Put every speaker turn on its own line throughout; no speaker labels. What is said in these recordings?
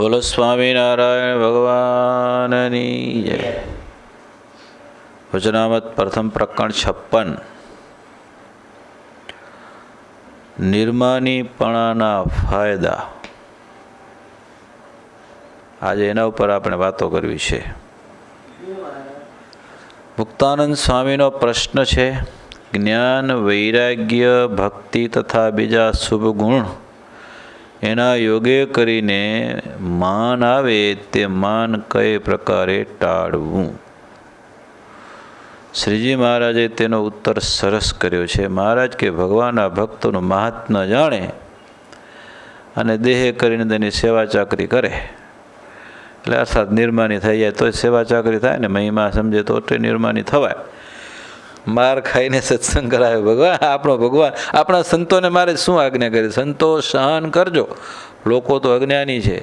બોલો સ્વામિનારાયણ ભગવાનની જય. વચનામત પ્રથમ પ્રકરણ 56. નિર્માનીપણાના ફાયદા. આજે એના ઉપર આપણે વાતો કરવી છે. મુક્તાનંદ સ્વામીનો પ્રશ્ન છે, જ્ઞાન, વૈરાગ્ય, ભક્તિ તથા બીજા શુભ ગુણ એના યોગે કરીને માન આવે તે માન કઈ પ્રકારે ટાળવું? શ્રીજી મહારાજે તેનો ઉત્તર સરસ કર્યો છે. મહારાજ કે ભગવાનના ભક્તોનું મહાત્મ્ય જાણે અને દેહે કરીને તેની સેવા ચાકરી કરે, એટલે અર્થાત નિર્માની થઈ જાય તો જ સેવા ચાકરી થાય ને. મહિમા સમજે તો નિર્માની થવાય. માર ખાઈને સત્સંગ કરાયો ભગવાન. આપણા સંતોને મારે શું આજ્ઞા કરી? સંતો સહન કરજો. લોકો તો અજ્ઞાની છે.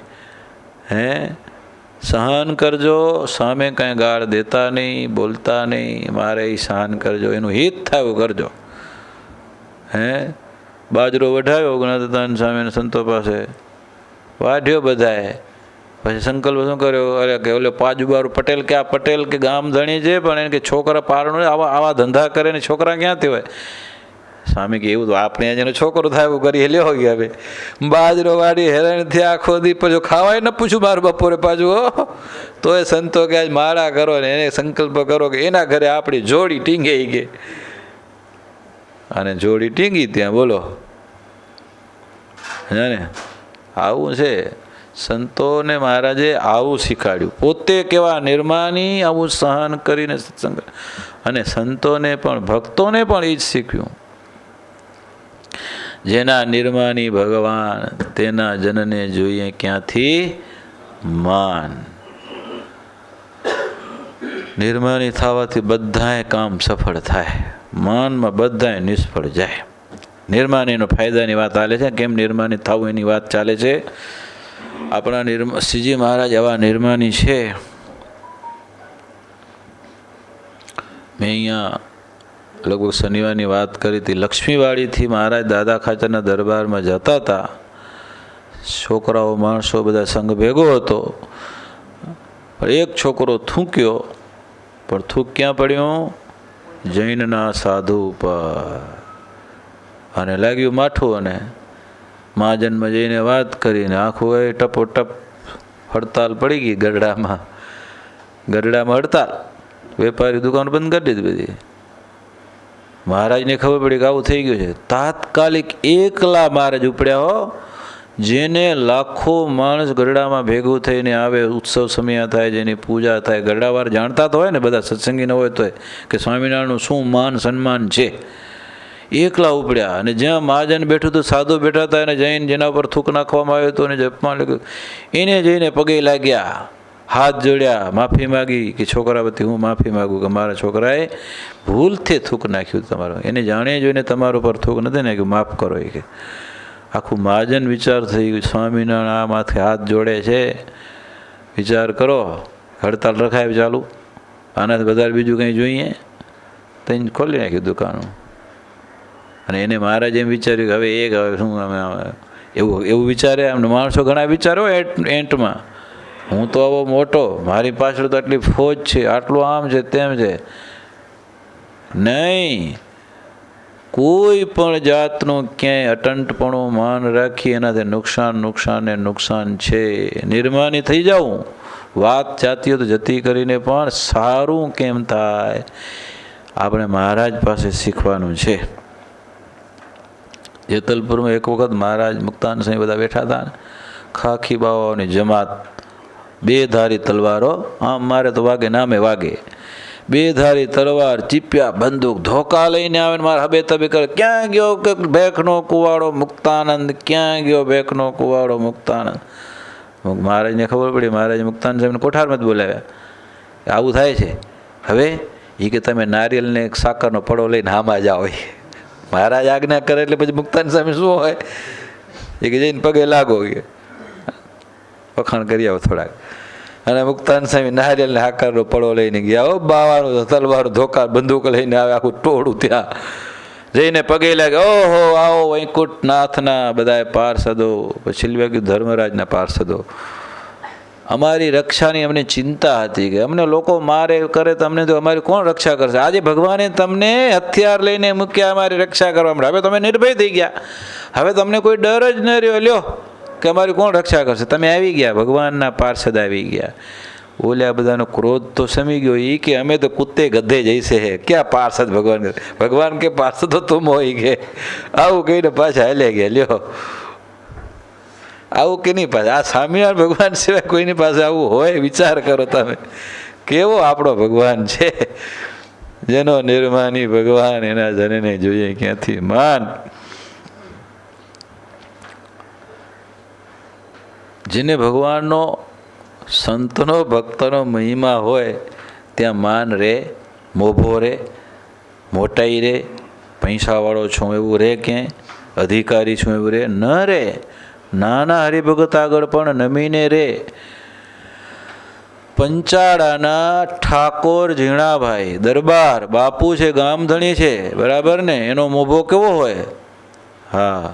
સહન કરજો, સામે કાંઈ ગાળ દેતા નહીં, બોલતા નહીં. મારે સહન કરજો, એનું હિત થાય કરજો. બાજરો વઢાયો જ્ઞાનદાન સ્વામીના સંતો પાસે, વાઢ્યો બધાએ. પછી સંકલ્પ શું કર્યો? અરે કે ઓલે પાજુબારું પટેલ કે આ પટેલ કે ગામ ધણી છે, પણ એને કે છોકરા પારણો આવા ધંધા કરે ને છોકરા ક્યાંથી હોય? સ્વામી કે એવું તો આપણે જેનો છોકરો થાય એવું કરી લ્યો ગયા. હવે બાજરો વાળી હેરાનથી આખો દી પછી ખાવાય ન પૂછું મારું બપોરે પાછું. તો એ સંતો કે આજ માળા કરો ને એને સંકલ્પ કરો કે એના ઘરે આપણી જોડી ટીંગાઈ ગઈ. અને જોડી ટીંગી ત્યાં, બોલો ને આવું છે. સંતોને મહારાજે આવું શીખવાડ્યું. પોતે કેવા નિર્માની, આવું સહન કરીને સત્સંગ. અને સંતોને પણ ભક્તોને પણ એ જ શીખ્યું. જેના નિર્માની ભગવાન, તેના જનને જોઈએ ક્યાંથી માન. નિર્માની થવાથી બધાએ કામ સફળ થાય, માનમાં બધાએ નિષ્ફળ જાય. નિર્માનીનો ફાયદાની વાત ચાલે છે. કેમ નિર્માની થવું એની વાત ચાલે છે. આપણા શ્રીજી મહારાજ એવા નિર્માની છે. મેં અહીંયા લગભગ શનિવારની વાત કરી હતી. લક્ષ્મીવાડીથી મહારાજ દાદા ખાચરના દરબારમાં જતા હતા. છોકરાઓ માણસો બધા સંઘ ભેગો હતો. એક છોકરો થૂંક્યો, પણ થૂંક ક્યાં પડ્યો? જૈનના સાધુ ઉપર. અને લાગ્યું માઠું. અને મહાજનમાં જઈને વાત કરીને આખું એ ટપોટપ હડતાલ પડી ગઈ. ગરડામાં હડતાલ. વેપારી દુકાન બંધ કરી દીધી બધી. મહારાજને ખબર પડી કે આવું થઈ ગયું છે. તાત્કાલિક એકલા મહારાજ ઉપડ્યા હો. જેને લાખો માણસ ગરડામાં ભેગું થઈને આવે, ઉત્સવ સમય થાય, જેની પૂજા થાય. ગરડાવાર જાણતા તો હોય ને બધા, સત્સંગી ન હોય તો કે સ્વામિનારાયણનું શું માન સન્માન છે. એકલા ઉપડ્યા. અને જ્યાં મહાજન બેઠું તો સાધુ બેઠા હતા, અને જઈને જેના ઉપર થૂક નાખવામાં આવ્યો હતો અને જપમાં લાગ્યું, એને જઈને પગે લાગ્યા, હાથ જોડ્યા, માફી માગી કે છોકરા વતી હું માફી માગું કે મારા છોકરાએ ભૂલથી થૂક નાખ્યું તમારું. એને જાણે જોઈને તમારા ઉપર થૂક નથી નાખ્યું, માફ કરો. એ કે આખું મહાજન વિચાર થઈ ગયું. સ્વામિનારાયણ આ માથે હાથ જોડે છે, વિચાર કરો. હડતાલ રખાય ચાલુ. આનાથી વધારે બીજું કંઈ જોઈએ? તો ખોલી નાખ્યું દુકાનો. અને એને મહારાજ એમ વિચાર્યું કે હવે શું એવું વિચારે. એમને માણસો ઘણા વિચારો એન્ટમાં, હું તો આવો મોટો, મારી પાછળ તો આટલી ફોજ છે, આટલું આમ છે તેમ છે. નહીં, કોઈ પણ જાતનું ક્યાંય અટંટપણું માન રાખી એનાથી નુકસાન છે. નિર્માની થઈ જાઉં, વાત જાતી તો જતી કરીને પણ સારું કેમ થાય, આપણે મહારાજ પાસે શીખવાનું છે. જેતલપુરમાં એક વખત મહારાજ મુક્તાન સ્વામી બધા બેઠા હતા ને, ખાખી બાવાઓની જમાત, બે ધારી તલવારો, આમ મારે તો વાગે નામે વાગે, બે ધારી તલવાર, ચીપિયા, બંદૂક, ધોકા લઈને આવે ને મારે હબે તબે કરે. ક્યાં ગયો કે ભેખનો કુવાડો મુક્તાનંદ? ક્યાં ગયો ભેખનો કુવાડો મુક્તાનંદ? મહારાજને ખબર પડી. મહારાજ મુક્તાનંદ સાહેબને કોઠારમાં જ બોલાવ્યા. આવું થાય છે. હવે એ કે તમે નારિયેલને સાકરનો પડો લઈને હામાં જાઓ. મહારાજ આજ્ઞા કરે એટલે પછી મુક્તાન સ્વામી શું હોય? એ કે જઈને પગે લાગો, વખાણ કરી આવો થોડાક. અને મુક્તાન સ્વામી નારિયેલને હાકરનો પડો લઈને ગયા. બાવાનું તલવારો, ધોકા, બંદૂક લઈને આવે આખું ટોળું. ત્યાં જઈને પગે લાગે. ઓહો, આવો વૈકુંઠનાથના બધા પાર્ષદો. પછી ગયું ધર્મરાજના પાર્ષદો. અમારી રક્ષાની અમને ચિંતા હતી કે અમને લોકો મારે કરે તો અમને તો અમારી કોણ રક્ષા કરશે. આજે ભગવાને તમને હથિયાર લઈને મૂક્યા અમારી રક્ષા કરવા માટે. હવે તમે નિર્ભય થઈ ગયા, હવે તમને કોઈ ડર જ ન રહ્યો. લ્યો કે અમારી કોણ રક્ષા કરશે. તમે આવી ગયા, ભગવાનના પાર્ષદ આવી ગયા. ઓલ્યા બધાનો ક્રોધ તો શમી ગયો. એ કે અમે તો કુત્તે ગધે જઈશે હે, ક્યાં પાર્ષદ ભગવાન. ભગવાન કે પાર્ષદ તો તુમ હોય કે. આવું કહીને પાછા હાલ્યા ગયા. લ્યો આવું કે નહીં પાસે. આ સ્વામિનારાયણ ભગવાન સિવાય કોઈની પાસે આવું હોય? વિચાર કરો તમે, કેવો આપણો ભગવાન છે. જેનો નિર્માની ભગવાન એના જનને જોઈએ ક્યાંથી માન. જેને ભગવાનનો સંતનો ભક્તનો મહિમા હોય ત્યાં માન રે, મોભો રે, મોટાઈ રે. પૈસાવાળો છું એવું રે, ક્યાંય અધિકારી છું એવું રે ન રે. નાના હરિભગત આગળ પણ નમીને રે. પંચાળાના ઠાકોર ઝીણાભાઈ દરબાર બાપુ છે, ગામધણી છે, બરાબર ને. એનો મોભો કેવો હોય? હા,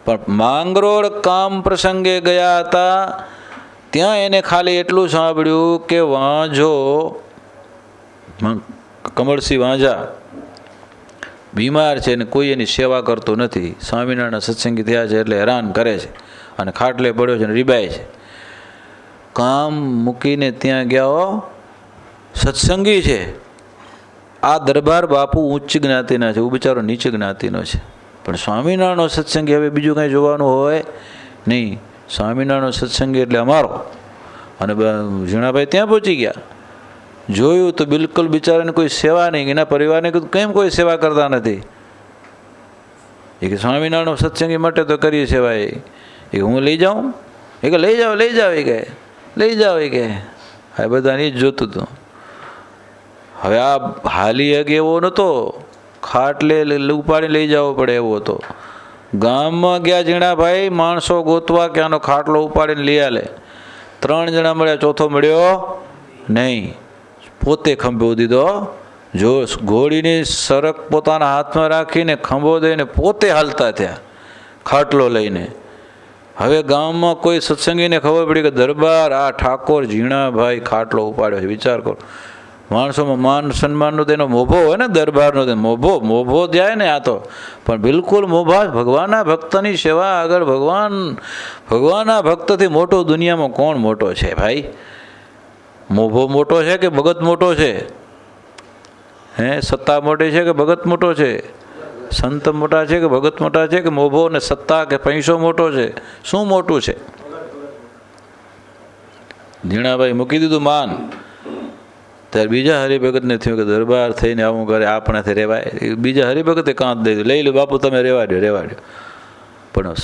પણ માંગરોળ કામ પ્રસંગે ગયા હતા. ત્યાં એને ખાલી એટલું સાંભળ્યું કે વાંઝો કમળસિંહ વાંઝા બીમાર છે ને કોઈ એની સેવા કરતું નથી. સ્વામિનારાયણના સત્સંગી થયા છે એટલે હેરાન કરે છે અને ખાટલે પડ્યો છે ને રીબાય છે. કામ મૂકીને ત્યાં ગયા. સત્સંગી છે. આ દરબાર બાપુ ઉચ્ચ જ્ઞાતિના છે, બિચારો નીચ જ્ઞાતિનો છે. પણ સ્વામિનારાયણનો સત્સંગી હવે બીજું કંઈ જોવાનું હોય નહીં. સ્વામિનારાયણનો સત્સંગી એટલે અમારો. અને ઝીણાભાઈ ત્યાં પહોંચી ગયા. જોયું તો બિલકુલ બિચારાને કોઈ સેવા નહીં. એના પરિવારને કીધું કેમ કોઈ સેવા કરતા નથી? એ કે સ્વામિનારાયણનો સત્સંગી માટે તો કરીએ સેવા. એ હું લઈ જાઉં? એ કે લઈ જાઓ લઈ જાઓ. એ કે લઈ જાઓ. એ કે હા, બધાને જ જોતું હતું. હવે આ હાલી હગે એવો નહોતો, ખાટલે ઉપાડી લઈ જવો પડે એવો હતો. ગામમાં ગયા ઝીણાભાઈ, માણસો ગોતવા કે આનો ખાટલો ઉપાડીને લઈ આલે. 3 જણા મળ્યા, ચોથો મળ્યો નહીં. પોતે ખંભો દીધો. જો ઘોડીની સરક પોતાના હાથમાં રાખીને ખંભો દઈને પોતે હાલતા થયા ખાટલો લઈને. હવે ગામમાં કોઈ સત્સંગીને ખબર પડી કે દરબાર આ ઠાકોર ઝીણાભાઈ ખાટલો ઉપાડ્યો છે. વિચાર કરો, માણસોમાં માન સન્માનનો તેનો મોભો હોય ને, દરબારનો મોભો જાય ને. આ તો પણ બિલકુલ મોભા. ભગવાનના ભક્તની સેવા આગળ ભગવાનના ભક્તથી મોટો દુનિયામાં કોણ મોટો છે ભાઈ? મોભો મોટો છે કે ભગત મોટો છે? હે, સત્તા મોટી છે કે ભગત મોટો છે? સંત મોટા છે કે ભગત મોટા છે? કે મોભો ને સત્તા કે પૈસો મોટો છે? શું મોટું છે? ઝીણાભાઈ મૂકી દીધું માન. ત્યારે બીજા હરિભગતને થયું કે દરબાર થઈને આવું કરે, આપણાથી રહેવાય? બીજા હરિભગતે કાંત દઈ દીધું, લઈ લો બાપુ તમે રહેવા દો. પણ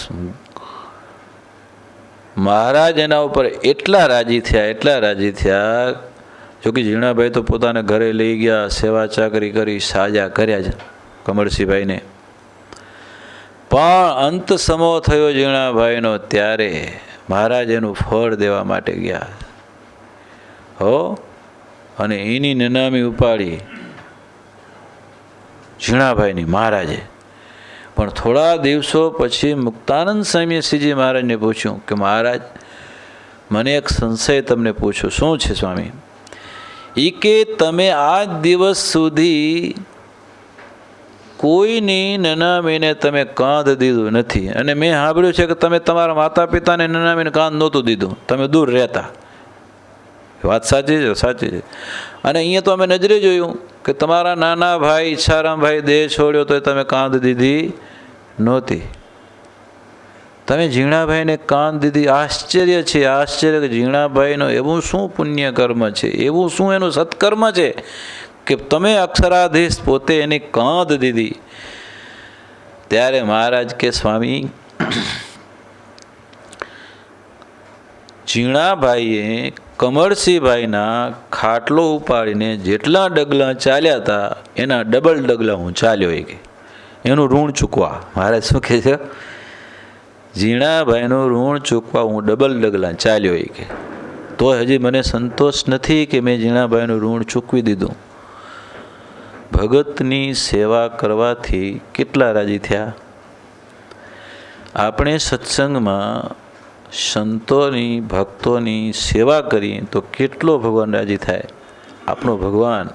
મહારાજ એના ઉપર એટલા રાજી થયા. જોકે ઝીણાભાઈ તો પોતાના ઘરે લઈ ગયા, સેવા ચાકરી કરી, સાજા કર્યા છે કમળસિંહભાઈને. પણ અંત સમો થયો ઝીણાભાઈનો ત્યારે મહારાજ એનું ફળ દેવા માટે ગયા. હો, અને એની નનામી ઉપાડી ઝીણાભાઈની મહારાજે. પણ થોડા દિવસો પછી મુક્તાનંદ સ્વામીએ શ્રીજી મહારાજને પૂછ્યું કે મહારાજ, મને એક સંશય તમને પૂછું. શું છે સ્વામી? એ કે તમે આજ દિવસ સુધી કોઈની નનામીને તમે કાંધ દીધું નથી. અને મેં સાંભળ્યું છે કે તમે તમારા માતા પિતાને નનામીને કાંધ નહોતું દીધું, તમે દૂર રહેતા. વાત સાચી છે? સાચી છે. અને અહીંયા તો અમે નજરે જોયું કે તમારા નાના ભાઈ ઈચ્છારામભાઈ દેહ છોડ્યો તો તમે કાંધ દીધી નહોતી. તમે ઝીણાભાઈને કાંધ દીધી. આશ્ચર્ય છે, આશ્ચર્ય કે ઝીણાભાઈનો એવું શું પુણ્ય કર્મ છે, એવું શું એનું સત્કર્મ છે કે તમે અક્ષરાધીશ પોતે એની કાંધ દીધી. ત્યારે મહારાજ કે સ્વામી, ઝીણાભાઈએ કમળસિંહભાઈના ખાટલો ઉપાડીને જેટલા ડગલા ચાલ્યા હતા એના ડબલ ડગલા હું ચાલ્યો. એ કે એનું ઋણ ચૂકવા. મહારાજ શું કહે છે? ઝીણાભાઈનું ઋણ ચૂકવા હું ડબલ ડગલા ચાલ્યો. એ કે તો હજી મને સંતોષ નથી કે મેં ઝીણાભાઈનું ઋણ ચૂકવી દીધું. ભગતની સેવા કરવાથી કેટલા રાજી થયા. આપણે સત્સંગમાં સંતોની ભક્તોની સેવા કરીએ તો કેટલો ભગવાન રાજી થાય. આપણો ભગવાન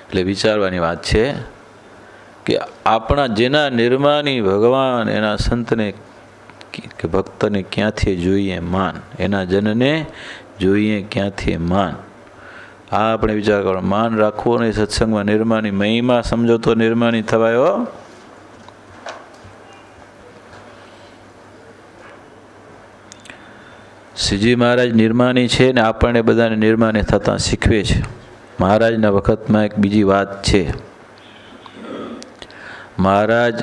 એટલે વિચારવાની વાત છે કે આપણા જેના નિર્માની ભગવાન એના સંતને કે ભક્તને ક્યાંથી જોઈએ માન, એના જનને જોઈએ ક્યાંથી માન. આ આપણે વિચાર કરો. માન રાખવો નહીં સત્સંગમાં. નિર્માની મહિમા સમજો તો નિર્માની થવાયો. શ્રીજી મહારાજ નિર્માની છે ને આપણને બધાને નિર્માની થતા શીખવે છે. મહારાજના વખતમાં એક બીજી વાત છે. મહારાજ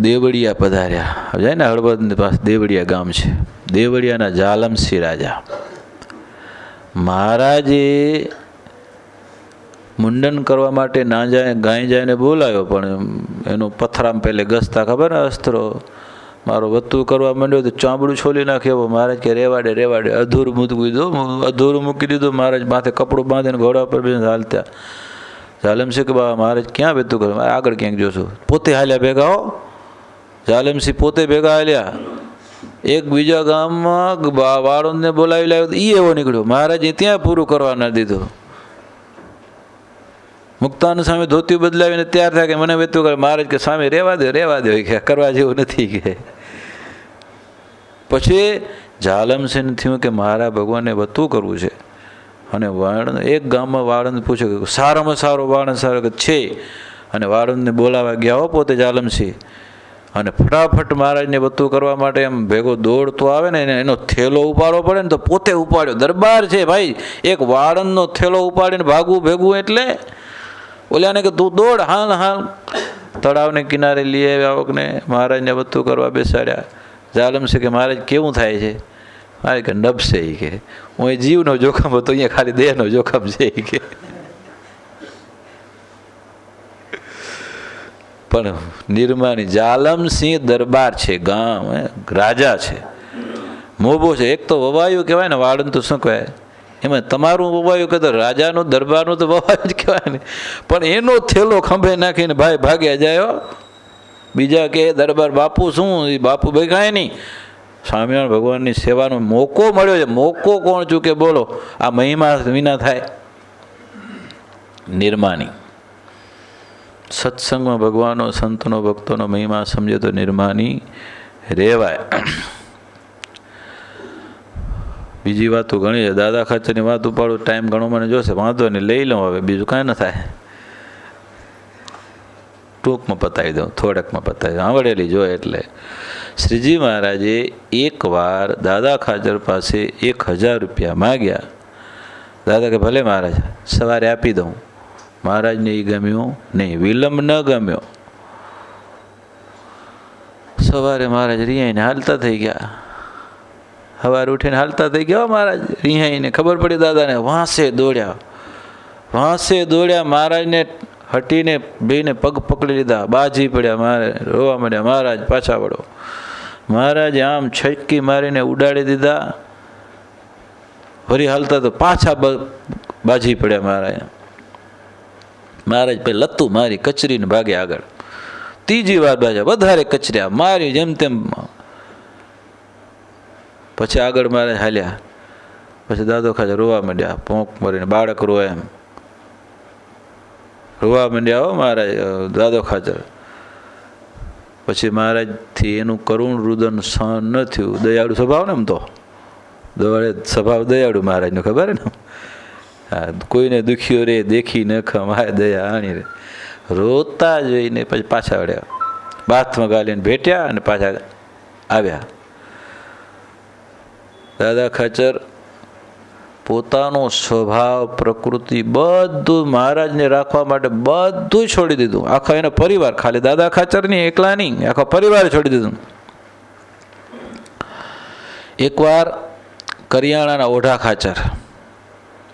દેવળિયા પધાર્યા. જાય ને હળવદની પાસે દેવળિયા ગામ છે. દેવળિયાના જાલમસિંહ રાજા મહારાજે મુંડન કરવા માટે ના જાય ગાય જાયને બોલાવ્યો, પણ એનો પથરામ પહેલે ગસતા ખબર ને અસ્ત્રો મારો વત્તું કરવા માંડ્યો તો ચામડું છોલી નાખ્યો. મહારાજ કે રેવાડે રેવાડે, અધૂરું મૂકી દીધું. અધૂરું મૂકી દીધું. મહારાજ માથે કપડું બાંધીને ઘોડા પર બેસીને હાલતા. જાલમસિંહ કે બાબા મહારાજ ક્યાં વેતું કરે? મારે આગળ ક્યાંક જોશું. પોતે હાલ્યા ભેગા હો. જાલમસિંહ પોતે ભેગા હાલ્યા. એક બીજા ગામમાં વાળંદને બોલાવી લાવ્યો. એ એવો નીકળ્યો. મહારાજે ત્યાં પૂરું કરવા ના દીધું. મુક્તાન સામે ધોતી બદલાવીને તૈયાર થાય કે મને વેતું કરે. મહારાજ કે સામે રેવા દે કે કરવા જેવું નથી કે. પછી જાલમસિંહ થયું કે મારા ભગવાનને વતું કરવું છે. અને વાળંદ એક ગામમાં વાળંદ પૂછ્યું કે સારામાં સારો વાળંદ સારો કે છે. અને વાળંદને બોલાવા ગયા હો પોતે જાલમસિંહ. અને ફટાફટ મહારાજને વતું કરવા માટે એમ ભેગો દોડતો આવે ને એનો થેલો ઉપાડવો પડે ને તો પોતે ઉપાડ્યો. દરબાર છે ભાઈ, એક વાળંદનો થેલો ઉપાડીને ભાગવું ભેગું. એટલે ઓલાને કે તું દોડ, હાલ હાલ. તળાવને કિનારે લઈ આવ્યા આવકને મહારાજને વતું કરવા બેસાડ્યા. જાલમસિંહ કે મહારાજ કેવું થાય છે? મારે કે નભશે કે હું એ જીવનો જોખમ હતો, અહીંયા ખાલી દેહનો જોખમ છે કે. પણ નિર્માની જાલમસિંહ દરબાર છે, ગામ રાજા છે, મોભો છે. એક તો વવાયું કહેવાય ને, વાળંદ તો શું કહેવાય? એમાં તમારું વવાયું કે તો રાજાનું દરબારનું તો વવાયું જ કહેવાય ને. પણ એનો થેલો ખંભે નાખીને ભાઈ ભાગ્યા જાય. બીજા કે દરબાર બાપુ શું? એ બાપુ ભેગાય નહીં. સ્વામિનારાયણ ભગવાનની સેવાનો મોકો મળ્યો છે. મોકો કોણ ચૂકે બોલો? આ મહિમા વિના થાય. નિર્માની સત્સંગમાં ભગવાનનો સંતનો ભક્તોનો મહિમા સમજે તો નિર્માની રહેવાય. બીજી વાતો ઘણી છે. દાદા ખાચરની વાત ઉપાડું ટાઈમ ઘણો મને જોશે, વાંધો નહીં લઈ લઉં. હવે બીજું કાંઈ ન થાય. ટૂંકમાં પતાવી દઉં, થોડાકમાં પતાવી દઉં. આવડેલી જોઈએ એટલે. શ્રીજી મહારાજે એકવાર દાદા ખાચર પાસે 1000 રૂપિયા માગ્યા. દાદા કે ભલે મહારાજ સવારે આપી દઉં. મહારાજને એ ગમ્યું નહીં, વિલંબ ન ગમ્યો. સવારે મહારાજ રિહાઈને હાલતા થઈ ગયા. સવારે ઉઠીને હાલતા થઈ ગયા મહારાજ રિહાઈને. ખબર પડી દાદાને. વાંસે દોડ્યા. મહારાજને હટીને બેને પગ પકડી લીધા. બાજી પડ્યા. મહારાજ રોવા માંડ્યા. મહારાજ પાછા વળો. મહારાજે આમ છટકી મારીને ઉડાડી દીધા. ફરી હાલતા તો પાછા બાજી પડ્યા. મહારાજ પછી લતું મારી કચરીને ભાગે આગળ. ત્રીજી વાર બાજા વધારે કચર્યા, મારી જેમ તેમ. પછી આગળ મહારાજ હાલ્યા. પછી દાદો ખાચર રોવા માંડ્યા. પોંક મારીને બાળક રોવા એમ રોવા માંડ્યા હો મહારાજ દાદો ખાચર. પછી મહારાજથી એનું કરુણ રુદન સહન ન થયું. દયાળુ સ્વભાવ ને એમ તો સ્વભાવ દયાળુ મહારાજનો ખબર ને. હા, કોઈને દુખ્યો રે દેખી ન ખમાય દયા આણી રે. રોતા જોઈને પછી પાછા વળ્યા. બાથમાં ગાલીને ભેટ્યા અને પાછા આવ્યા. દાદા ખાચર પોતાનો સ્વભાવ પ્રકૃતિ બધું મહારાજને રાખવા માટે બધું છોડી દીધું. આખા એનો પરિવાર, ખાલી દાદા ખાચર નહીં, એકલા નહીં, આખો પરિવાર છોડી દીધું. એકવાર કરિયાણાના ઓઢા ખાચર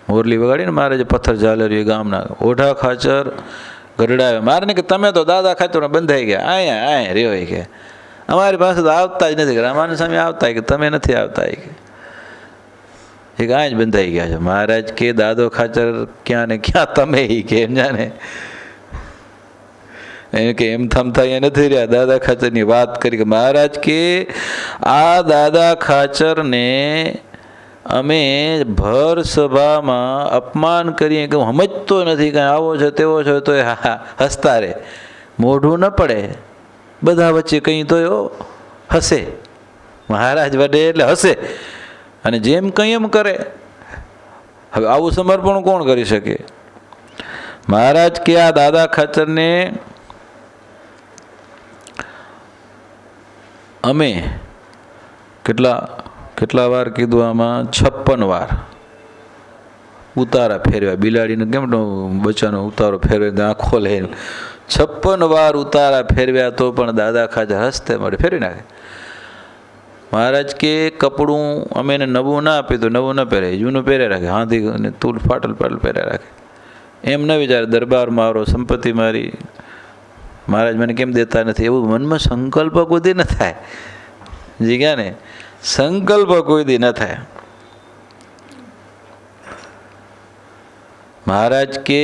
મોરલી વગાડીને મહારાજે પથ્થર ઝાલર્યું ગામના ઓઢા ખાચર ગરડાવે. મારે ને કે તમે તો દાદા ખાચર બંધાઈ ગયા, અહીંયા રહ્યો કે અમારી પાસે તો આવતા જ નથી. રામાનંદ સ્વામી આવતા કે તમે નથી આવતા કે આ જ બંધાઈ ગયા છે. મહારાજ કે દાદો ખાચર ક્યાં ને ક્યાં તમે કે એમ જાણે. કે એમ થમતા અહીંયા નથી રહ્યા. દાદા ખાચરની વાત કરી કે મહારાજ કે આ દાદા ખાચરને અમે ભર સભામાં અપમાન કરીએ કે હું સમજતો નથી કે આવો છો તેવો છો, તો એ હસતા રહે, મોઢું ન પડે, બધા વચ્ચે કંઈ તો એવો હસે. મહારાજ વડે એટલે હસે અને જેમ કંઈ એમ કરે. હવે આવું સમર્પણ કોણ કરી શકે? મહારાજ કે આ દાદા ખાચરને અમે કેટલા વાર કીધું આમાં? 56 વાર ઉતારા ફેરવ્યા. બિલાડીને કેમ બચ્ચાનો ઉતારો ફેરવે આંખો લઈને 56 વાર ઉતારા ફેરવ્યા તો પણ દાદા ખાચર હસતે મળે ફેરવી નાખે. મહારાજ કે કપડું અમે એને નવું ના આપીએ તો નવું ન પહેરે, જૂનું પહેરે રાખે, હાથી અને તૂલ ફાટલ પહેરે રાખે. એમ ન વિચારે દરબાર મારો, સંપત્તિ મારી, મહારાજ મને કેમ દેતા નથી, એવું મનમાં સંકલ્પ કોઈ દી ન થાય. જી ગયા ને? સંકલ્પ કોઈ દી ન થાય. મહારાજ કે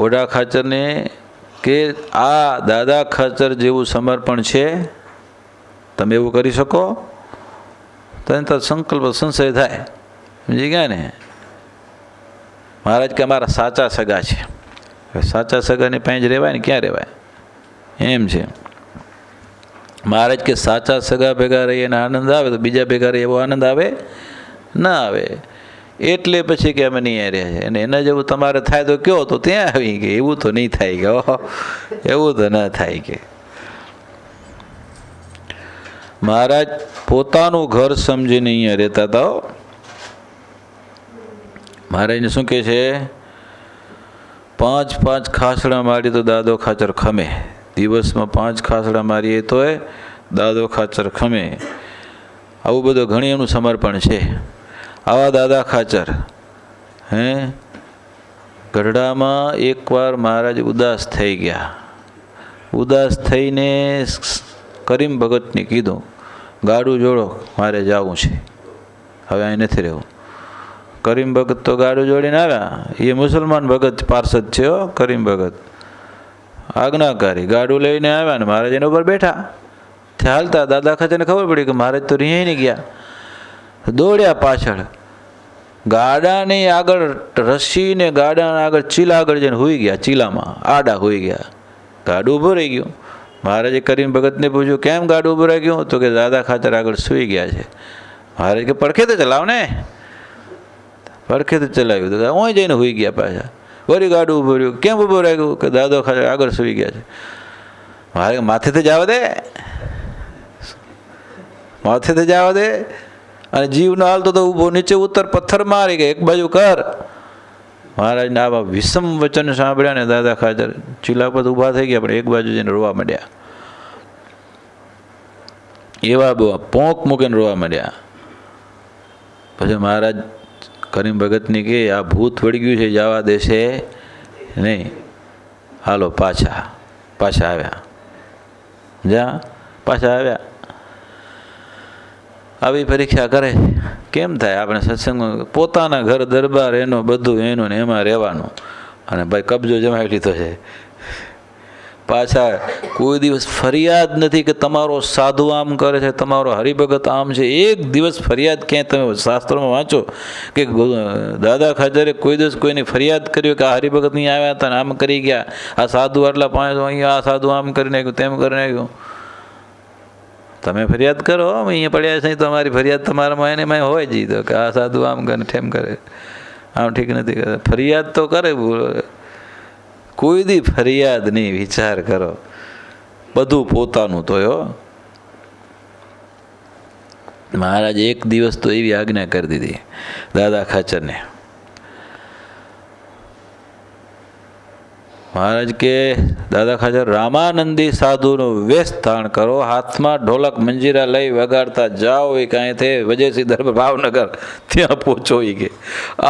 ઓઢા ખાચરને કે આ દાદા ખાચર જેવું સમર્પણ છે, તમે એવું કરી શકો? તને તો સંકલ્પ સંશય થાય. સમજી ગયા ને? મહારાજ કે અમારા સાચા સગા છે. સાચા સગાને પાંચ રહેવાય ને ક્યાં રહેવાય? એમ છે. મહારાજ કે સાચા સગા ભેગા રહી એને આનંદ આવે તો બીજા ભેગા રહી એવો આનંદ આવે ના આવે. એટલે પછી કે અમે નહીં રહ્યા છે અને એના જેવું તમારે થાય તો કયો, તો ત્યાં આવી કે એવું તો નહીં થાય કે ઓહો એવું તો ના થાય કે. મહારાજ પોતાનું ઘર સમજીને અહીંયા રહેતા હતા. મહારાજને શું કહે છે? 5 ખાસડા મારી તો દાદો ખાચર ખમે. દિવસમાં 5 ખાસડા મારીએ તો એ દાદો ખાચર ખમે. આવું બધું ઘણી એનું સમર્પણ છે. આવા દાદા ખાચર ગઢડામાં એકવાર મહારાજ ઉદાસ થઈ ગયા. ઉદાસ થઈને કરીમ ભગતને કીધું, ગાડું જોડો, મારે જવું છે, હવે અહીં નથી રહેવું. કરીમ ભગત તો ગાડું જોડીને આવ્યા. એ મુસલમાન ભગત પાર્ષદ છે હો, કરીમ ભગત આજ્ઞાકારી. ગાડું લઈને આવ્યા ને મહારાજ એના ઉપર બેઠા. ત્યાં હાલતા દાદા ખાચરને ખબર પડી કે મહારાજ તો રિહાઈ નહીં ગયા. દોડ્યા પાછળ, ગાડાની આગળ રસી ને ગાડાના આગળ ચીલા આગળ જઈને હોઈ ગયા. ચીલામાં આડા હોઈ ગયા. ગાડું ઊભું રહી ગયું. મહારાજે કરીમ ભગતને પૂછ્યું, કેમ ગાડું ઊભું રહી ગયું? તો કે દાદા ખાચર આગળ સૂઈ ગયા છે. મહારાજ કે પડખે તો ચલાવ ને. પડખે તો ચલાવ્યું તો ઓય જઈને હોઈ ગયા પાછા. વળી ગાડું ઊભું રહ્યું. કેમ ઊભું રાખ્યું? કે દાદો ખાચર આગળ સૂઈ ગયા છે. મહારાજ માથેથી જવા દે, માથેથી જવા દે. અને જીવ ન હાલતો તો ઊભો નીચે ઉતર, પથ્થર મારી ગયા, એક બાજુ કર. મહારાજને આવા વિષમ વચન સાંભળ્યા ને દાદા ખાચર ચીલા પર ઊભા થઈ ગયા, પણ એક બાજુ જઈને રોવા માંડ્યા. એવા બહુ પોંક મૂકીને રોવા માંડ્યા. પછી મહારાજ કરીમ ભગતની કે આ ભૂત વળી ગયું છે, જવા દેશે નહીં, હાલો પાછા આવ્યા. પાછા આવ્યા. આવી પરીક્ષા કરે કેમ થાય? આપણે સત્સંગમાં પોતાના ઘર દરબાર એનો બધું એનું ને એમાં રહેવાનું, અને ભાઈ કબજો જમાવી લીધો છે. પાછા કોઈ દિવસ ફરિયાદ નથી કે તમારો સાધુ આમ કરે છે, તમારો હરિભગત આમ છે. એક દિવસ ફરિયાદ ક્યાંય તમે શાસ્ત્રોમાં વાંચો કે દાદા ખાચરે કોઈ દિવસ કોઈની ફરિયાદ કર્યું કે આ હરિભગત નહીં આવ્યા હતા ને આમ કરી ગયા, આ સાધુ આટલા 5 અહીંયા, આ સાધુ આમ કરી નાખ્યું, તેમ કરી નાખ્યું. તમે ફરિયાદ કરો, અહીંયા પડ્યા છે તમારી ફરિયાદ તમારામાં એને માં હોય જ તો કે આ સાધુ આમ કરે ઠેમ કરે, આમ ઠીક નથી કરે. ફરિયાદ તો કરે, કોઈ દી ફરિયાદ નહીં. વિચાર કરો, બધું પોતાનું તો મહારાજ એક દિવસ તો એવી આજ્ઞા કરી દીધી દાદા ખાચરને. મહારાજ કે દાદા ખાચર રામાનંદી સાધુનો વેશ ધારણ કરો, હાથમાં ઢોલક મંજીરા લઈ વગાડતા જાઓ. એ કાંઈ થે વજયસિંહ દરબાર ભાવનગર ત્યાં પહોંચો. એ કે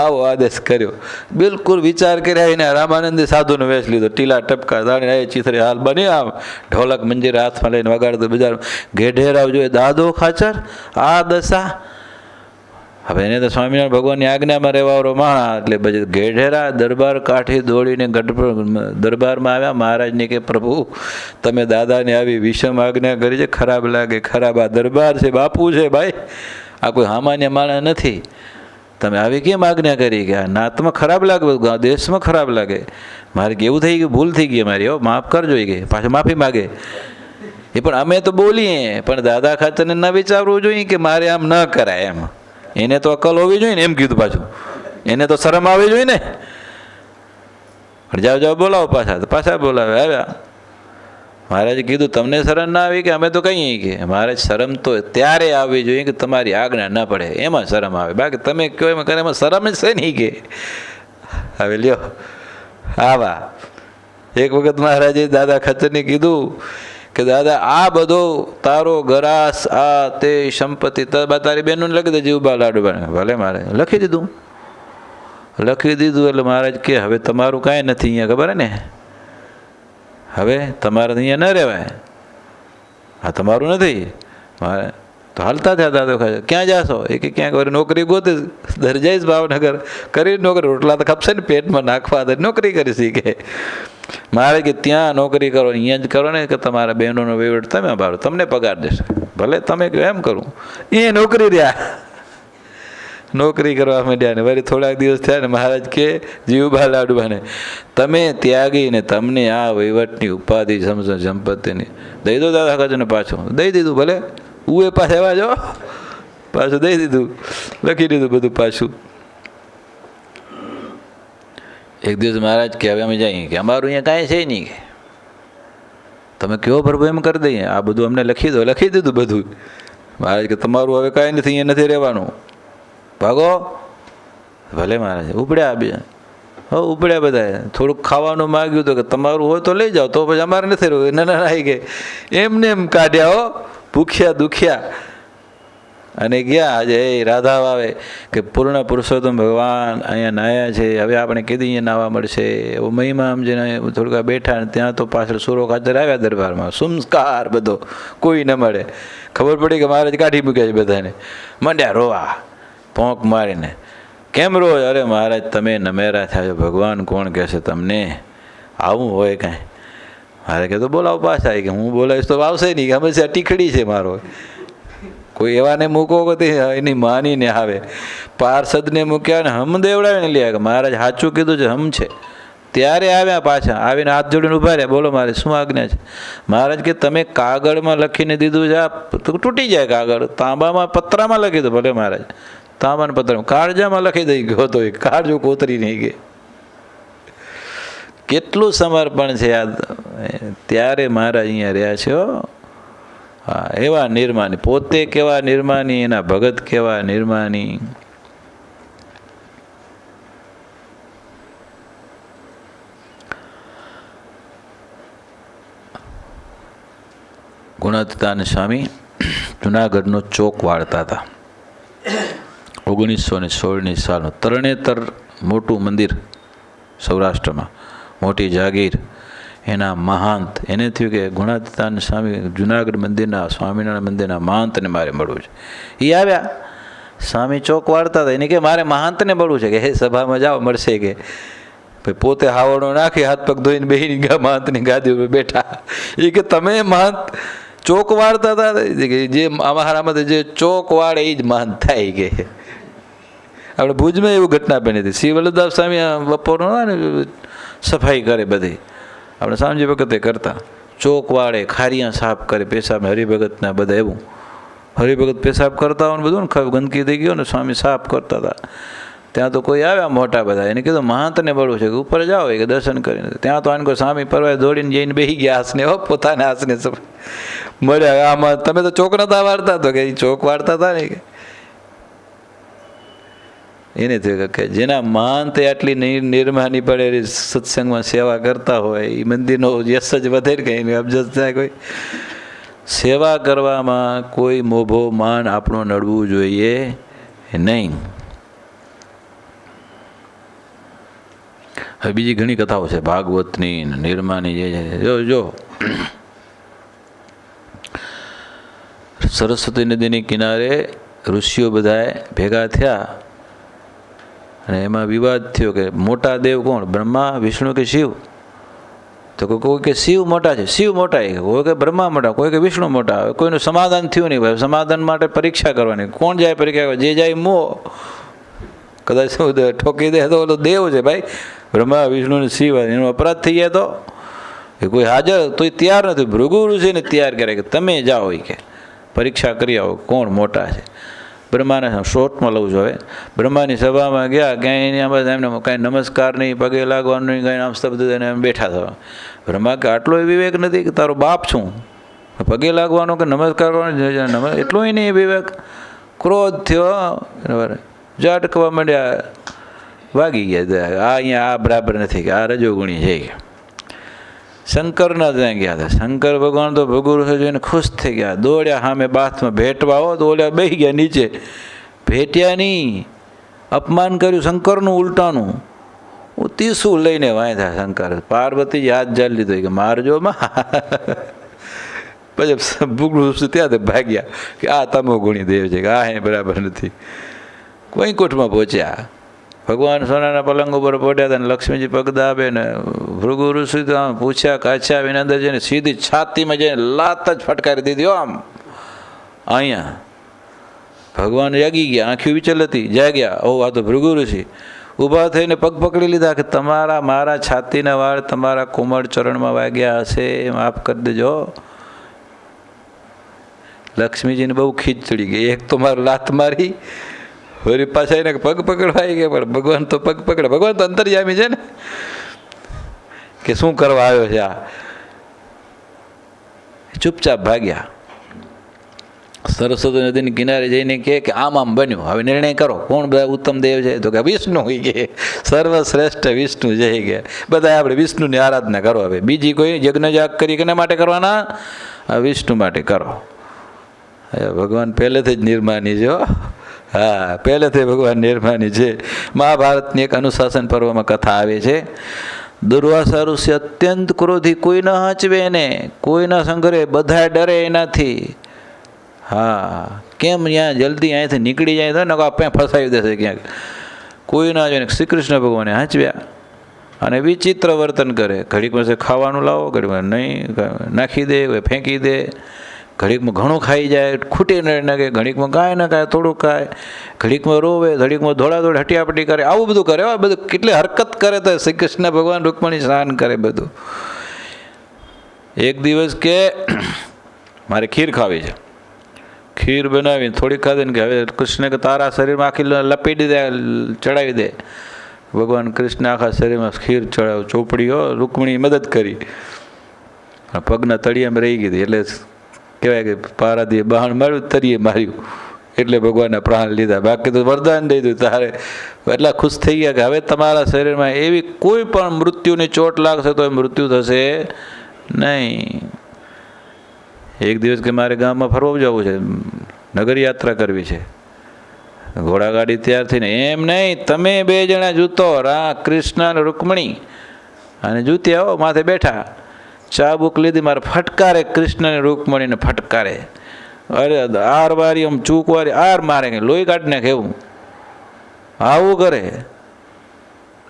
આવો આદેશ કર્યો. બિલકુલ વિચાર કર્યા એને રામાનંદી સાધુનો વેશ લીધો. ટીલા ટપકા દાણી ચીથરે હાલ બની, આમ ઢોલક મંજીરા હાથમાં લઈને વગાડતો બજાર. ઘેઢેરાવ જોઈએ દાદો ખાચર આ દશા. હવે એને તો સ્વામિનારાયણ ભગવાનની આજ્ઞામાં રહેવાવાળો માણા, એટલે પછી ગેઢેરા દરબાર કાઠી દોડીને દરબારમાં આવ્યા. મહારાજને કે પ્રભુ તમે દાદાને આવી વિષમ આજ્ઞા કરી છે, ખરાબ લાગે, ખરાબ. આ દરબાર છે, બાપુ છે ભાઈ, આ કોઈ સામાન્ય માણસ નથી. તમે આવી કેમ આજ્ઞા કરી? કે આ નાતમાં ખરાબ લાગે, દેશમાં ખરાબ લાગે. મારે કેવું થઈ ગયું, ભૂલ થઈ ગઈ મારી, હો માફ કરજો. કે પાછું માફી માગે. એ પણ અમે તો બોલીએ, પણ દાદા ખાચરને ન વિચારવું જોઈએ કે મારે આમ ન કરાય એમ. એને તો અકલ હોવી જોઈએ ને, એમ કીધું પાછું. એને તો શરમ આવી જોઈએ ને. જાઓ જાઓ બોલાવો પાછા, તો પાછા બોલાવે. આવ્યા. મહારાજે કીધું તમને શરમ ના આવી? કે અમે તો કહીએ કે મહારાજ શરમ તો ત્યારે આવવી જોઈએ કે તમારી આજ્ઞા ન પડે, એમાં શરમ આવે. બાકી તમે કહો એમાં કરે, એમાં શરમ જ છે નહીં. કે હવે લ્યો આવા એક વખત મહારાજે દાદા ખાચરને કીધું કે દાદા આ બધો તારો ગરાસ, આ તે સંપત્તિ તારી બહેનોને લખી દે, જીવબા લાડુબા. ભલે મારે લખી દીધું. એટલે મહારાજ કે હવે તમારું કાંઈ નથી અહીંયા, ખબર ને? હવે તમારે અહીંયા ન રહેવાય, આ તમારું નથી. મારે તો હાલતા થયા દાદા ખાચર. ક્યાં જાશો? એ કે ક્યાંક વળી નોકરી ગોતે ધર જઈશ ભાવનગર, કરી નોકરી, રોટલા તો ખપશે ને પેટમાં નાખવા, નોકરી કરી શીખે. મારે કે ત્યાં નોકરી કરો, અહીંયા જ કરો ને, કે તમારા બહેનોનો વહીવટ તમે ભારો, તમને પગાર દેશે. ભલે તમે કહો એમ કરું. એ નોકરી રહ્યા, નોકરી કરવા માંડ્યા. ને વળી થોડાક દિવસ થયા ને મહારાજ કે જીવબા લાડુબાને તમે ત્યાગીને તમને આ વહીવટની ઉપાધિ સમજો, સંપત્તિની દઈ દો દાદા ખાચરને. પાછું દઈ દીધું. ભલે ઉએ પાછા એવા જો, પાછું દઈ દીધું, લખી દીધું બધું પાછું. એક દિવસ મહારાજ કે હવે અમે જઈએ, કે અમારું અહીંયા કાંઈ છે નહીં, કે તમે કયો પ્રભુ એમ કરી દઈએ, આ બધું અમને લખી દો. લખી દીધું બધું. મહારાજ કે તમારું હવે કાંઈ નથી, અહીંયા નથી રહેવાનું, ભાગો. ભલે મહારાજ ઉપડ્યા. બે ઉપડ્યા બધા. થોડુંક ખાવાનું માગ્યું તો કે તમારું હોય તો લઈ જાઓ, તો પછી અમારે નથી રહેવું. ના આવી ગઈ, એમને એમ કાઢ્યા. હો ભૂખ્યા દુખ્યા. અને ગયા. આજે એ રાધા આવે કે પૂર્ણ પુરુષોત્તમ ભગવાન અહીંયા નાયા છે, હવે આપણે કીધી અહીંયા નાવા મળશે. એવો મહિમા સમજીને થોડુંક બેઠા. ને ત્યાં તો પાછળ સુરો ખાચર આવ્યા દરબારમાં. સુમસ્કાર બધો, કોઈ ન મળે. ખબર પડી કે મહારાજ કાઢી મૂક્યા છે બધાને. મંડ્યા રોવા, પોંક મારીને. કેમ રોજ? અરે મહારાજ તમે નમેરા થયા છો, ભગવાન કોણ કહેશે તમને? આવું હોય કાંઈ? મારે કે તો બોલાવો પાછા. કે હું બોલાવીશ તો આવશે નહીં, કે હંમેશા ટીખડી છે મારો. કોઈ એવાને મૂકો કે એની માનીને આવે. પાર્ષદને મૂક્યા ને હમ દેવડાવીને લે. કે મહારાજ સાચું કીધું છે, હમ છે. ત્યારે આવ્યા પાછા. આવીને હાથ જોડીને ઉભા રહ્યા. બોલો મારે શું આજ્ઞા છે? મહારાજ કે તમે કાગળમાં લખીને દીધું છે, આ તૂટી જાય કાગળ. તાંબામાં પતરામાં લખી દો. ભલે મહારાજ તાંબાના પતરામાં, કાળજામાં લખી દઈ ગયો તો એ કાળજો કોતરી નહીં ગઈ. કેટલું સમર્પણ છે આ. ત્યારે મહારાજ અહીંયા રહ્યા છે. હા, એવા નિર્માની, પોતે કેવા નિર્માની, એના ભગત કેવા નિર્માની. ગુણાતીતાનંદ સ્વામી જુનાગઢનો ચોક વાળતા હતા. 1916ની સાલનું તરણેતર મોટું મંદિર સૌરાષ્ટ્રમાં, મોટી જાગીર. એના મહાંત, એને થયું કે ગુણાતીતાનંદ સ્વામી જુનાગઢ મંદિરના, સ્વામિનારાયણ મંદિરના મહાંતને મારે મળવું છે. એ આવ્યા. સ્વામી ચોક વાળતા હતા. એને કે મારે મહાંતને મળવું છે. કે હે સભામાં જાઓ, મળશે. કે ભાઈ પોતે હાવડો નાખી, હાથ પગ ધોઈને બેહીને મહાંતની ગાદી ઉપર બેઠા. એ કે તમે મહાંત ચોક વાળતા હતા? જે અમારામાં જે ચોક વાળે એ જ મહાંત થાય. કે આપણે ભુજમાં એવું ઘટના બની હતી. શ્રી વલ્લભદાસ સ્વામી બપોરનો ને સફાઈ કરે બધી, આપણે સ્વામીજી વખતે કરતા. ચોક વાળે, ખારિયા સાફ કરે, પેશાબ, હરિભગતના બધા એવું. હરિભગત પેશાબ કરતા હોય ને બધું ને, ગંદકી થઈ ગયો ને, સ્વામી સાફ કરતા હતા. ત્યાં તો કોઈ આવ્યા મોટા બધા. એને કીધું મહાંતને મળવું છે. કે ઉપર જાઓ કે દર્શન કરીને. ત્યાં તો આને કોઈ સ્વામી પરવાય દોડીને જઈને બેસી ગયા હાસને. હો પોતાના હાસને મળ્યા. આમાં તમે તો ચોક નતા વાળતા? તો કે ચોક વાળતા હતા ને. એને થયું કે જેના મહાંતે આટલી નિર્માની પડે સત્સંગમાં સેવા કરતા હોય, એ મંદિરનો યશ જ વધે કે એની અબજત થાય. કોઈ સેવા કરવામાં કોઈ મોભો માન આપણું નડવું જોઈએ નહીં. હવે બીજી ઘણી કથાઓ છે ભાગવતની, નિર્માની. જે જો સરસ્વતી નદીની કિનારે ઋષિઓ બધાએ ભેગા થયા અને એમાં વિવાદ થયો કે મોટા દેવ કોણ, બ્રહ્મા, વિષ્ણુ કે શિવ? તો કોઈ કે શિવ મોટા છે, શિવ મોટા, કોઈ કે બ્રહ્મા મોટા, કોઈ કે વિષ્ણુ મોટા. હવે કોઈનું સમાધાન થયું નહીં. ભાઈ સમાધાન માટે પરીક્ષા કરવાની. કોણ જાય પરીક્ષા? જે જાય મો કદાચ ઠોકી દે તો ઓલો દેવ છે ભાઈ, બ્રહ્મા વિષ્ણુ ને શિવ, એનો અપરાધ થઈ જાય તો એ કોઈ હાજર તો તૈયાર નથી. ભૃગુ ઋષિને તૈયાર કરે કે તમે જાઓ કે પરીક્ષા કરી આવો કોણ મોટા છે. બ્રહ્માને શોર્ટમાં લઉં છું. હવે બ્રહ્માની સભામાં ગયા, ક્યાંય એમને કાંઈ નમસ્કાર નહીં, પગે લાગવાનું નહીં, કાંઈ આમ સ્તબ્ધ થઈને એમ બેઠા થવા. બ્રહ્મા કે આટલો વિવેક નથી કે તારો બાપ છું, પગે લાગવાનો કે નમસ્કાર કરવાનો એટલોય નહીં વિવેક. ક્રોધ થયો, ઝાટકવા માંડ્યા, વાગી ગયા. આ અહીંયા આ બરાબર નથી કે આ રજોગુણી છે. શંકરના ત્યાં ગયા હતા. શંકર ભગવાન તો ભૃગુ ઋષિ જોઈને ખુશ થઈ ગયા, દોડ્યા સામે બાથમાં ભેટવા હો તો ઓલ્યા બેસી ગયા નીચે. ભેટ્યા નહીં, અપમાન કર્યું શંકરનું ઉલટાનું. હું ત્રીસું લઈને વાંધા શંકર. પાર્વતીજી હાથ જાળી લીધો કે મારજો માં. પછી ભૃગુ ઋષિ ત્યાં ભાગ્યા કે આ તમો ગુણી દેવ છે કે આ હે બરાબર નથી. વૈકુંઠમાં પહોંચ્યા. ભગવાન સોનાના પલંગ ઉપર પડ્યા હતા ને લક્ષ્મીજી પગ દાબે ને ભૃગુ ઋષિ તો આમ પૂછ્યા કાછ્યા વિનંદર જઈને સીધી છાતીમાં જઈને લાત જ ફટકારી દીધી. આમ અહીંયા ભગવાન જાગી ગયા, આંખી વિચલ હતી, જાગ્યા. ઓ આ તો ભૃગુ ઋષિ ઊભા થઈને પગ પકડી લીધા કે તમારા મારા છાતીના વાળ તમારા કોમળ ચરણમાં વાગ્યા હશે, માફ કરી દેજો. લક્ષ્મીજીને બહુ ખીચ ચડી ગઈ. એક તો મારું લાત મારી, વળી પાછા એને પગ પકડવાય ગયા. પણ ભગવાન તો પગ પકડે, ભગવાન તો અંતર્યામી છે ને, કે શું કરવા આવ્યો છે આ. ચૂપચાપ ભાગ્યા. સરસ્વતી નદીની કિનારે જઈને કહે કે આમ આમ બન્યું, હવે નિર્ણય કરો કોણ બધા ઉત્તમ દેવ છે. તો કે વિષ્ણુ હોય કે સર્વશ્રેષ્ઠ વિષ્ણુ છે કે બધા આપણે વિષ્ણુની આરાધના કરો. હવે બીજી કોઈ યજ્ઞ જાગ કરી કેના માટે કરવાના? આ વિષ્ણુ માટે કરો. ભગવાન પહેલેથી જ નિર્માની છે. હા, પહેલેથી ભગવાન નિર્માની છે. મહાભારતની એક અનુશાસન પર્વમાં કથા આવે છે. દુર્વાસા ઋષિ અત્યંત ક્રોધી, કોઈ ન હાંચવે એને, કોઈ ન સંઘરે, બધા ડરે એનાથી. હા, કેમ ત્યાં જલ્દી અહીંયાથી નીકળી જાય તો ને આપણે ફસાવી દેશે ક્યાંક. કોઈ ના જોઈને શ્રી કૃષ્ણ ભગવાને હાંચવ્યા અને વિચિત્ર વર્તન કરે. ઘડીકમાં ખાવાનું લાવો, ઘડીકમાં નહીં નાખી દે, ફેંકી દે. ઘડીકમાં ઘણું ખાઈ જાય, ખૂટી ન નાખે, ઘડીકમાં કાંઈ ન ખાય, થોડુંક ખાય, ઘડીકમાં રોવે, ઘડીકમાં દોડાદોડ હટિયાપટી કરે. આવું બધું કરે. બધું કેટલી હરકત કરે તો શ્રી કૃષ્ણ ભગવાન રૂકમણી સ્નાન કરે બધું. એક દિવસ કે મારે ખીર ખાવી છે. ખીર બનાવીને થોડીક ખાધી ને કે હવે કૃષ્ણ કે તારા શરીરમાં આખી લપેટી દે, ચડાવી દે. ભગવાન કૃષ્ણ આખા શરીરમાં ખીર ચડાવ, ચોપડીઓ રૂકમણી મદદ કરી, પગના તળિયામાં રહી ગઈ. એટલે કહેવાય કે પારાદીએ બહાણ માર્યું, તરીએ માર્યું, એટલે ભગવાનના પ્રાણ લીધા. બાકી તો વરદાન દઈ દીધું. તારે એટલા ખુશ થઈ ગયા કે હવે તમારા શરીરમાં એવી કોઈ પણ મૃત્યુની ચોટ લાગશે તો એ મૃત્યુ થશે નહીં. એક દિવસ કે મારે ગામમાં ફરવા જવું છે, નગર યાત્રા કરવી છે, ઘોડાગાડી તૈયાર થઈને. એમ નહીં, તમે બે જણા જૂતો, કૃષ્ણ અને રૂકમણી, અને જૂતી આવો, માથે બેઠા, ચાબુક લીધી, મારે ફટકારે કૃષ્ણ અને રૂકમણીને ફટકારે. અરે આર વારી આમ ચૂક વારી આર મારે કે લોહી કાઢી નાખે એવું. આવું કરે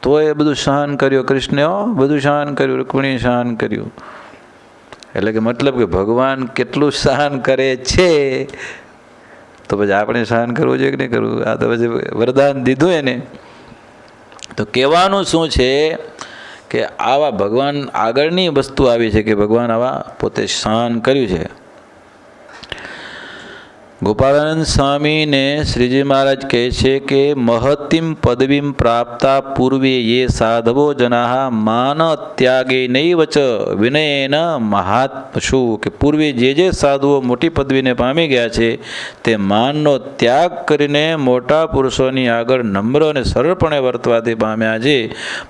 તો એ બધું સહન કર્યું કૃષ્ણે, બધું સહન કર્યું, રૂકમણીએ સહન કર્યું. એટલે કે મતલબ કે ભગવાન કેટલું સહન કરે છે તો પછી આપણે સહન કરવું જોઈએ કે નહીં કરવું? આ તો પછી વરદાન દીધું એને. તો કહેવાનું શું છે કે આવા ભગવાન આગળની વસ્તુ આવી છે કે ભગવાન આવા પોતે સહન કર્યું છે. ગોપાળાનંદ સ્વામીને શ્રીજી મહારાજ કહે છે કે મહતિમ પદવીમ પ્રાપ્તા પૂર્વે યે સાધવો જનાહ માન ત્યાગે નૈવ ચ વિનયેન મહાત્મશુ, કે પૂર્વે જે સાધુઓ મોટી પદવીને પામી ગયા છે તે માનનો ત્યાગ કરીને મોટા પુરુષોની આગળ નમ્ર અને સરળપણે વર્તવાથી પામ્યા છે,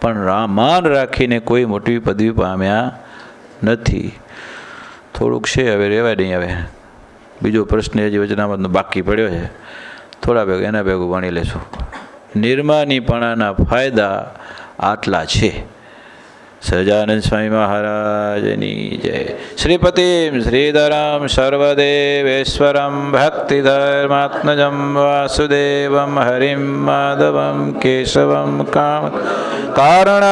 પણ માન રાખીને કોઈ મોટી પદવી પામ્યા નથી. થોડુંક છે, હવે રહેવા દઈએ. હવે બીજો પ્રશ્ન હજી વચનામતનો બાકી પડ્યો છે, થોડા ભેગું એના ભેગું ભણી લેશું. નિર્માનીપણાના ફાયદા આટલા છે. સહજાનંદ સ્વામી મહારાજની જય. શ્રીપતિમ શ્રીધરમ સર્વદેવેશ્વરમ ભક્તિધર્માત્મજમ વાસુદેવમ હરિમ માધવમ કેશવમ કામ કારણ